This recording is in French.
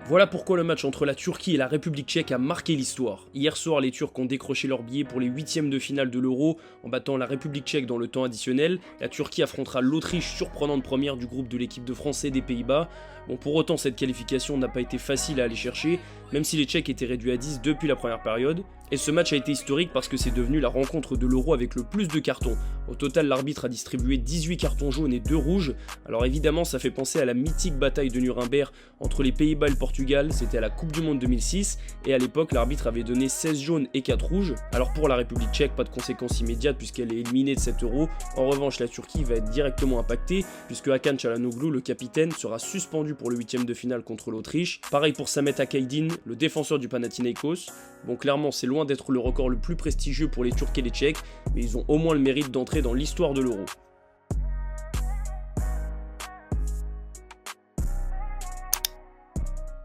Voilà pourquoi le match entre la Turquie et la République tchèque a marqué l'histoire. Hier soir, les Turcs ont décroché leur billet pour les huitièmes de finale de l'Euro en battant la République tchèque dans le temps additionnel. La Turquie affrontera l'Autriche, surprenante première du groupe de l'équipe de France et des Pays-Bas. Bon, pour autant, cette qualification n'a pas été facile à aller chercher, même si les Tchèques étaient réduits à 10 depuis la première période. Et ce match a été historique parce que c'est devenu la rencontre de l'Euro avec le plus de cartons. Au total, l'arbitre a distribué 18 cartons jaunes et 2 rouges. Alors évidemment, ça fait penser à la mythique bataille de Nuremberg entre les Pays-Bas et le Portugal. C'était à la Coupe du Monde 2006 et à l'époque, l'arbitre avait donné 16 jaunes et 4 rouges. Alors pour la République tchèque, pas de conséquences immédiates puisqu'elle est éliminée de cet Euro. En revanche, la Turquie va être directement impactée puisque Hakan Çalhanoğlu, le capitaine, sera suspendu pour le huitième de finale contre l'Autriche. Pareil pour Samet Akaydin, le défenseur du Panathinaikos. Bon, clairement, c'est loin d'être le record le plus prestigieux pour les Turcs et les Tchèques, mais ils ont au moins le mérite d'entrer dans l'histoire de l'Euro.